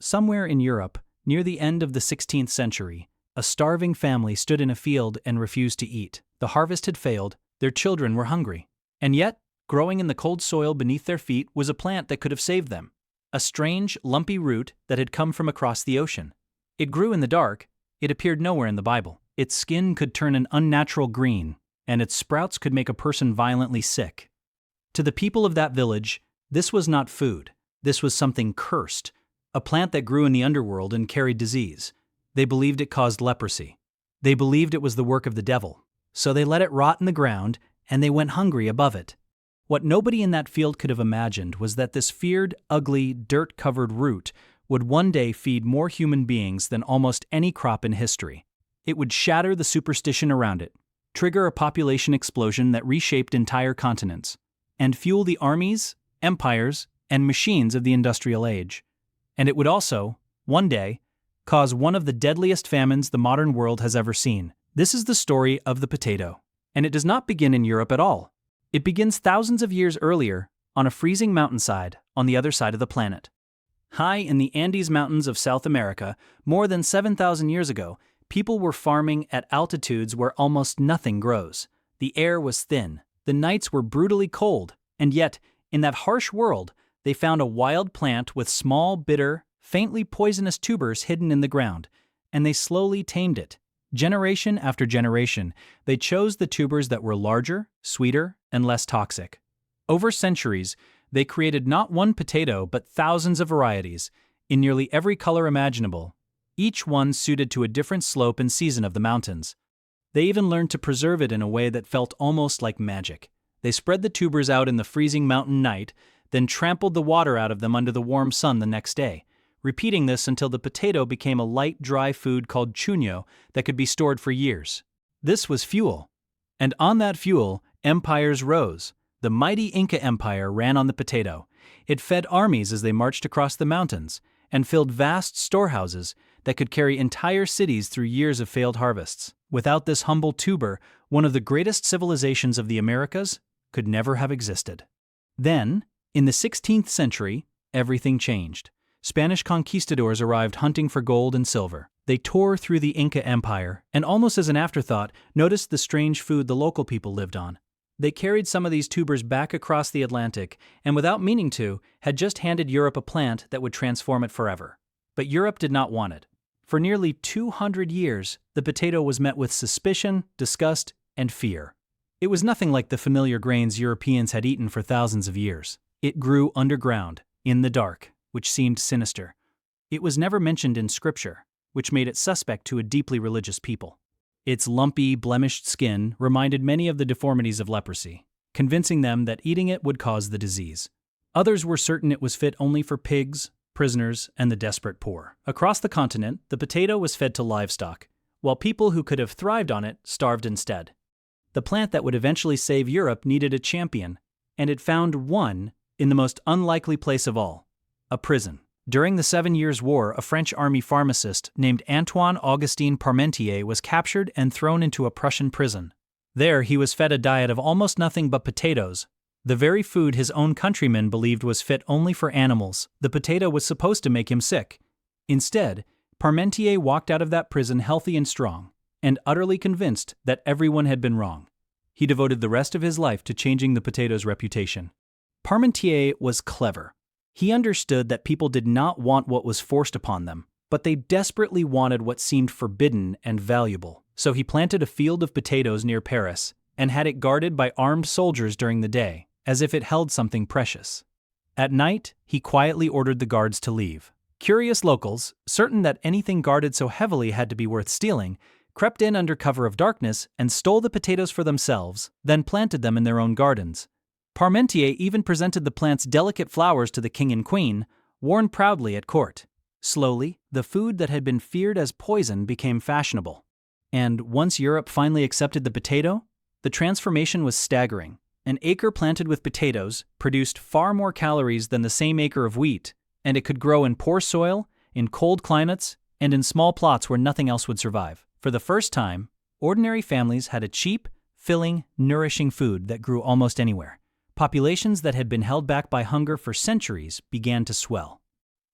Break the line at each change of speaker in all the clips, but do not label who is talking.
Somewhere in Europe, near the end of the 16th century, a starving family stood in a field and refused to eat. The harvest had failed, their children were hungry. And yet, growing in the cold soil beneath their feet was a plant that could have saved them. A strange, lumpy root that had come from across the ocean. It grew in the dark, it appeared nowhere in the Bible. Its skin could turn an unnatural green, and its sprouts could make a person violently sick. To the people of that village, this was not food, this was something cursed, a plant that grew in the underworld and carried disease. They believed it caused leprosy. They believed it was the work of the devil. So they let it rot in the ground, and they went hungry above it. What nobody in that field could have imagined was that this feared, ugly, dirt-covered root would one day feed more human beings than almost any crop in history. It would shatter the superstition around it, trigger a population explosion that reshaped entire continents, and fuel the armies, empires, and machines of the industrial age. And it would also, one day, cause one of the deadliest famines the modern world has ever seen. This is the story of the potato. And it does not begin in Europe at all. It begins thousands of years earlier, on a freezing mountainside on the other side of the planet. High in the Andes Mountains of South America, more than 7,000 years ago, people were farming at altitudes where almost nothing grows. The air was thin, the nights were brutally cold, and yet, in that harsh world, they found a wild plant with small, bitter, faintly poisonous tubers hidden in the ground, and they slowly tamed it. Generation after generation, they chose the tubers that were larger, sweeter, and less toxic. Over centuries, they created not one potato but thousands of varieties, in nearly every color imaginable, each one suited to a different slope and season of the mountains. They even learned to preserve it in a way that felt almost like magic. They spread the tubers out in the freezing mountain night, then trampled the water out of them under the warm sun the next day, repeating this until the potato became a light, dry food called chuño that could be stored for years. This was fuel. And on that fuel, empires rose. The mighty Inca Empire ran on the potato. It fed armies as they marched across the mountains, and filled vast storehouses that could carry entire cities through years of failed harvests. Without this humble tuber, one of the greatest civilizations of the Americas could never have existed. Then, in the 16th century, everything changed. Spanish conquistadors arrived hunting for gold and silver. They tore through the Inca Empire, and almost as an afterthought, noticed the strange food the local people lived on. They carried some of these tubers back across the Atlantic, and without meaning to, had just handed Europe a plant that would transform it forever. But Europe did not want it. For nearly 200 years, the potato was met with suspicion, disgust, and fear. It was nothing like the familiar grains Europeans had eaten for thousands of years. It grew underground, in the dark, which seemed sinister. It was never mentioned in Scripture, which made it suspect to a deeply religious people. Its lumpy, blemished skin reminded many of the deformities of leprosy, convincing them that eating it would cause the disease. Others were certain it was fit only for pigs, prisoners, and the desperate poor. Across the continent, the potato was fed to livestock, while people who could have thrived on it starved instead. The plant that would eventually save Europe needed a champion, and it found one in the most unlikely place of all, a prison. During the 7 Years' War, a French army pharmacist named Antoine-Augustin Parmentier was captured and thrown into a Prussian prison. There, he was fed a diet of almost nothing but potatoes, the very food his own countrymen believed was fit only for animals. The potato was supposed to make him sick. Instead, Parmentier walked out of that prison healthy and strong, and utterly convinced that everyone had been wrong. He devoted the rest of his life to changing the potato's reputation. Parmentier was clever. He understood that people did not want what was forced upon them, but they desperately wanted what seemed forbidden and valuable. So he planted a field of potatoes near Paris and had it guarded by armed soldiers during the day, as if it held something precious. At night, he quietly ordered the guards to leave. Curious locals, certain that anything guarded so heavily had to be worth stealing, crept in under cover of darkness and stole the potatoes for themselves, then planted them in their own gardens. Parmentier even presented the plant's delicate flowers to the king and queen, worn proudly at court. Slowly, the food that had been feared as poison became fashionable. And once Europe finally accepted the potato, the transformation was staggering. An acre planted with potatoes produced far more calories than the same acre of wheat, and it could grow in poor soil, in cold climates, and in small plots where nothing else would survive. For the first time, ordinary families had a cheap, filling, nourishing food that grew almost anywhere. Populations that had been held back by hunger for centuries began to swell.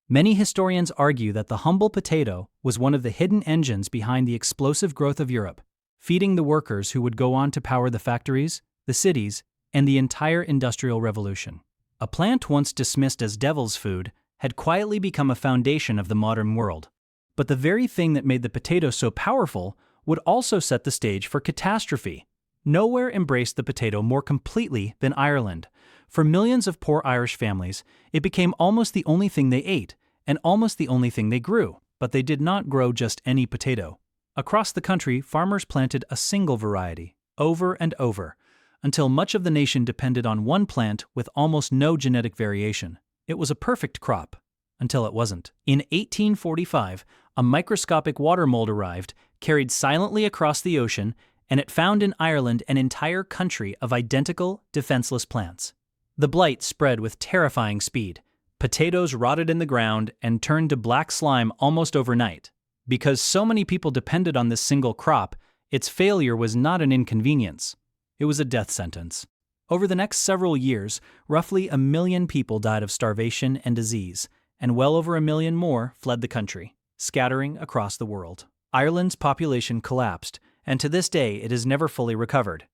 Many historians argue that the humble potato was one of the hidden engines behind the explosive growth of Europe, feeding the workers who would go on to power the factories, the cities, and the entire Industrial Revolution. A plant once dismissed as devil's food had quietly become a foundation of the modern world. But the very thing that made the potato so powerful would also set the stage for catastrophe. Nowhere embraced the potato more completely than Ireland. For millions of poor Irish families, it became almost the only thing they ate, and almost the only thing they grew. But they did not grow just any potato. Across the country, farmers planted a single variety, over and over, until much of the nation depended on one plant with almost no genetic variation. It was a perfect crop, until it wasn't. In 1845, a microscopic water mold arrived, carried silently across the ocean, and it found in Ireland an entire country of identical, defenseless plants. The blight spread with terrifying speed. Potatoes rotted in the ground and turned to black slime almost overnight. Because so many people depended on this single crop, its failure was not an inconvenience. It was a death sentence. Over the next several years, roughly 1 million people died of starvation and disease, and well over 1 million more fled the country, scattering across the world. Ireland's population collapsed, and to this day it has never fully recovered.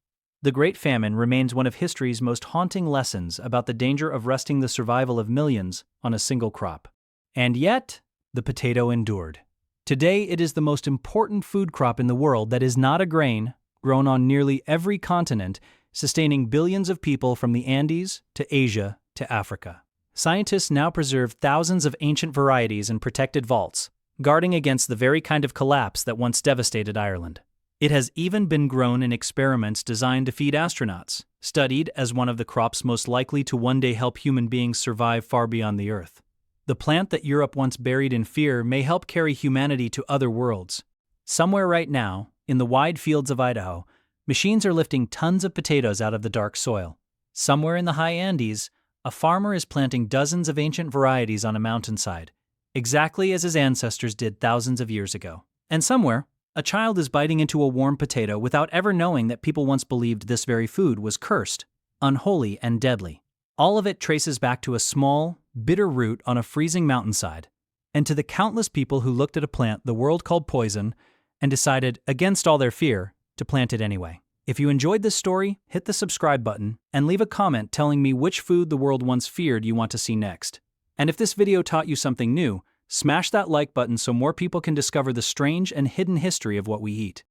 The Great Famine remains one of history's most haunting lessons about the danger of resting the survival of millions on a single crop. And yet, the potato endured. Today it is the most important food crop in the world that is not a grain, grown on nearly every continent, sustaining billions of people from the Andes to Asia to Africa. Scientists now preserve thousands of ancient varieties in protected vaults, guarding against the very kind of collapse that once devastated Ireland. It has even been grown in experiments designed to feed astronauts, studied as one of the crops most likely to one day help human beings survive far beyond the Earth. The plant that Europe once buried in fear may help carry humanity to other worlds. Somewhere right now, in the wide fields of Idaho, machines are lifting tons of potatoes out of the dark soil. Somewhere in the high Andes, a farmer is planting dozens of ancient varieties on a mountainside, exactly as his ancestors did thousands of years ago. And somewhere, a child is biting into a warm potato without ever knowing that people once believed this very food was cursed, unholy, and deadly. All of it traces back to a small, bitter root on a freezing mountainside, and to the countless people who looked at a plant the world called poison and decided, against all their fear, to plant it anyway. If you enjoyed this story, hit the subscribe button and leave a comment telling me which food the world once feared you want to see next. And if this video taught you something new, smash that like button so more people can discover the strange and hidden history of what we eat.